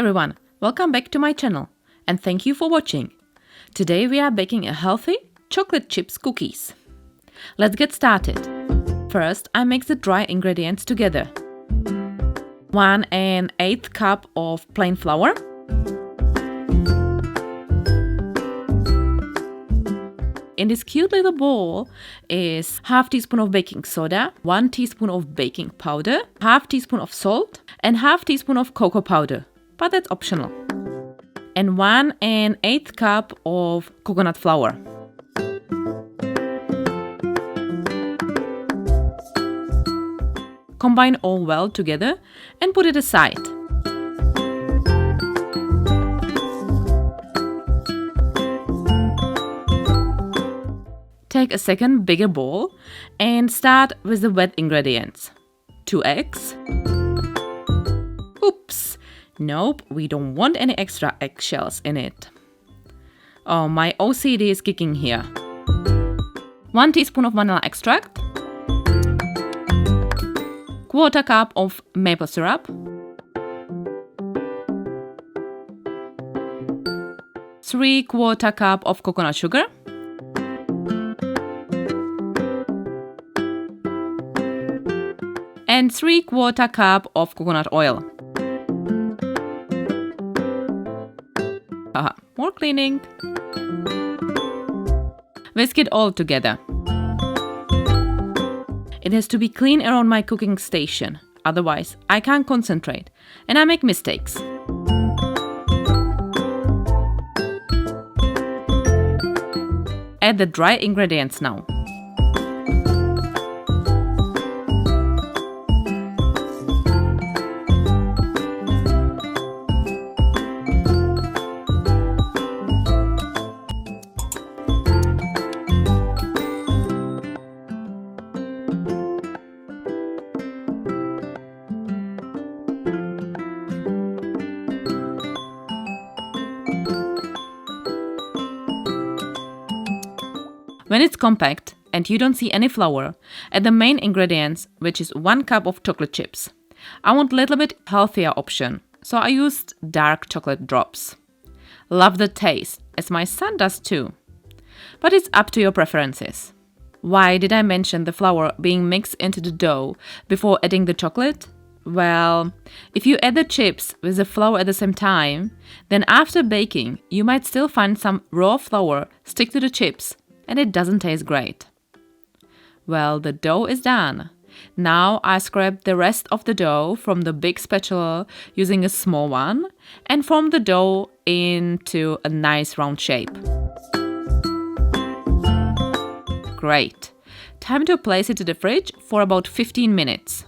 everyone, welcome back to my channel and thank you for watching. Today we are baking a healthy chocolate chips cookies. Let's get started. First, I mix the dry ingredients together. 1 1/8 cup of plain flour. In this cute little bowl is half teaspoon of baking soda, 1 teaspoon of baking powder, half teaspoon of salt, and half teaspoon of cocoa powder, but that's optional. And 1 1/8 cup of coconut flour. Combine all well together and put it aside. Take a second bigger bowl and start with the wet ingredients. 2 eggs. Oops! Nope, we don't want any extra eggshells in it. Oh, my OCD is kicking here. 1 teaspoon of vanilla extract. 1/4 cup of maple syrup. 3/4 cup of coconut sugar. And 3/4 cup of coconut oil. More cleaning. Whisk it all together. It has to be clean around my cooking station, otherwise I can't concentrate and I make mistakes. Add the dry ingredients now. When it's compact and you don't see any flour, add the main ingredients, which is 1 cup of chocolate chips. I want a little bit healthier option, so I used dark chocolate drops. Love the taste, as my son does too. But it's up to your preferences. Why did I mention the flour being mixed into the dough before adding the chocolate? Well, if you add the chips with the flour at the same time, then after baking, you might still find some raw flour stick to the chips, and it doesn't taste great. Well, the dough is done. Now I scrape the rest of the dough from the big spatula using a small one and form the dough into a nice round shape. Great. Time to place it in the fridge for about 15 minutes.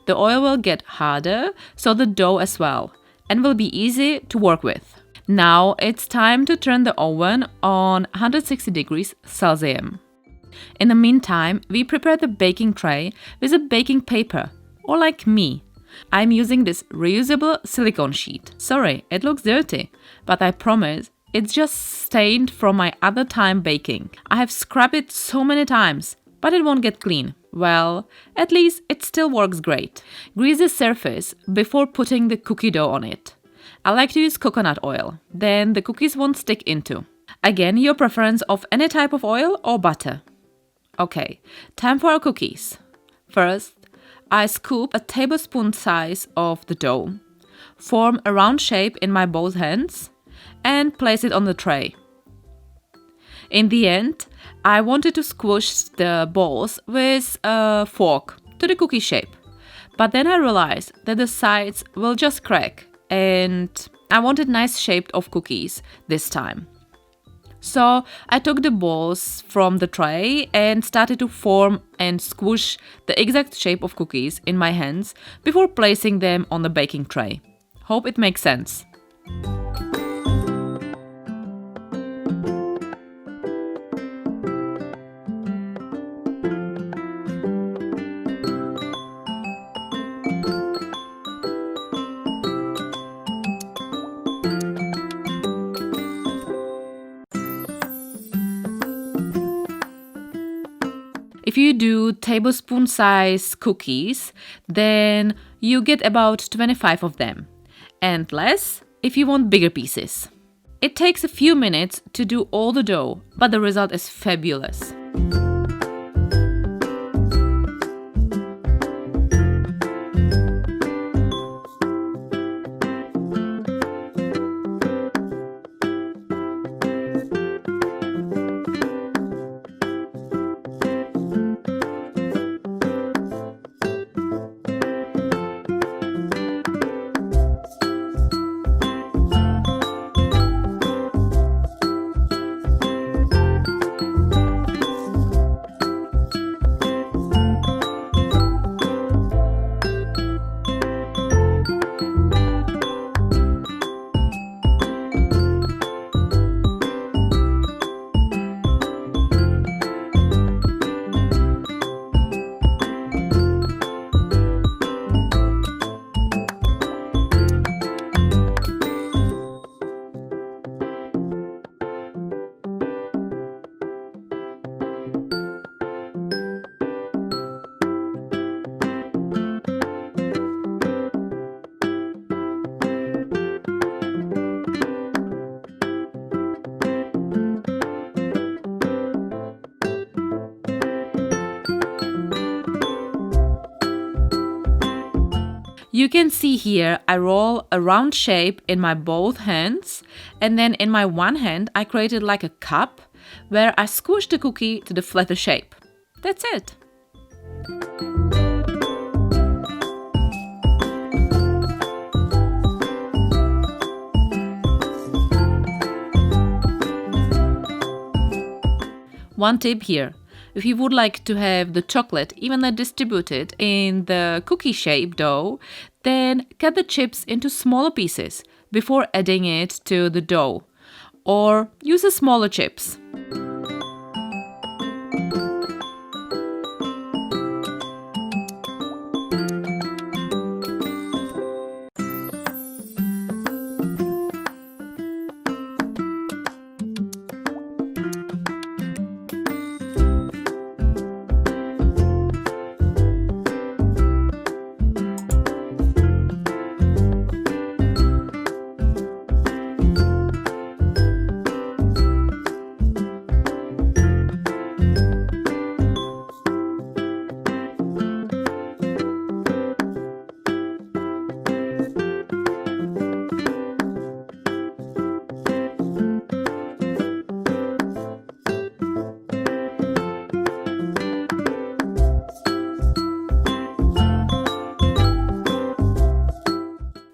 The oil will get harder, so the dough as well, and will be easy to work with. Now it's time to turn the oven on 160 degrees Celsius. In the meantime, we prepare the baking tray with a baking paper, or like me. I'm using this reusable silicone sheet. Sorry, it looks dirty, but I promise it's just stained from my other time baking. I have scrubbed it so many times, but it won't get clean. Well, at least it still works great. Grease the surface before putting the cookie dough on it. I like to use coconut oil, then the cookies won't stick into. Again, your preference of any type of oil or butter. Okay, time for our cookies. First, I scoop a tablespoon size of the dough, form a round shape in my both hands, and place it on the tray. In the end, I wanted to squish the balls with a fork to the cookie shape, but then I realized that the sides will just crack. And I wanted nice shaped of cookies this time. So I took the balls from the tray and started to form and squish the exact shape of cookies in my hands before placing them on the baking tray. Hope it makes sense. If you do tablespoon size cookies, then you get about 25 of them, and less if you want bigger pieces. It takes a few minutes to do all the dough, but the result is fabulous. You can see here I roll a round shape in my both hands, and then in my one hand I created like a cup where I squish the cookie to the flatter shape. That's it. One tip here. If you would like to have the chocolate evenly distributed in the cookie shape dough, then cut the chips into smaller pieces before adding it to the dough, or use the smaller chips.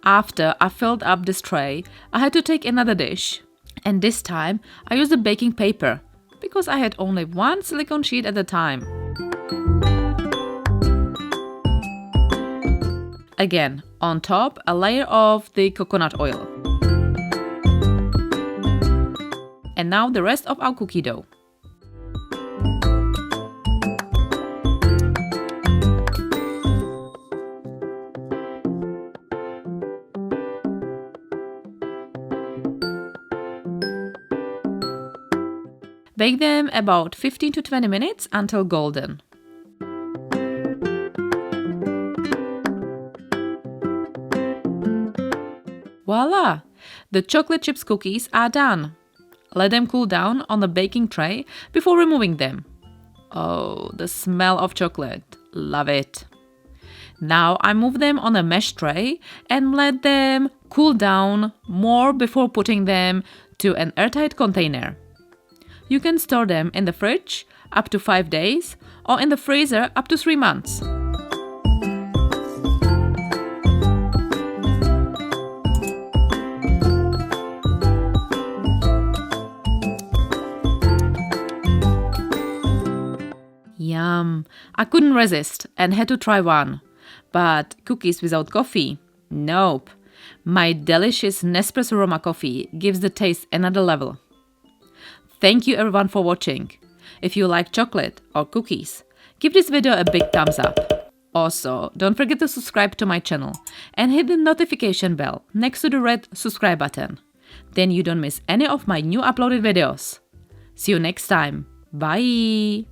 After I filled up this tray, I had to take another dish, and this time I used a baking paper because I had only one silicone sheet at a time. Again, on top a layer of the coconut oil. And now the rest of our cookie dough. Bake them about 15 to 20 minutes until golden. Voila! The chocolate chips cookies are done. Let them cool down on the baking tray before removing them. Oh, the smell of chocolate. Love it. Now I move them on a mesh tray and let them cool down more before putting them to an airtight container. You can store them in the fridge up to 5 days or in the freezer up to 3 months. Yum! I couldn't resist and had to try one. But cookies without coffee? Nope. My delicious Nespresso Roma coffee gives the taste another level. Thank you everyone for watching. If you like chocolate or cookies, give this video a big thumbs up. Also, don't forget to subscribe to my channel and hit the notification bell next to the red subscribe button. Then you don't miss any of my new uploaded videos. See you next time. Bye!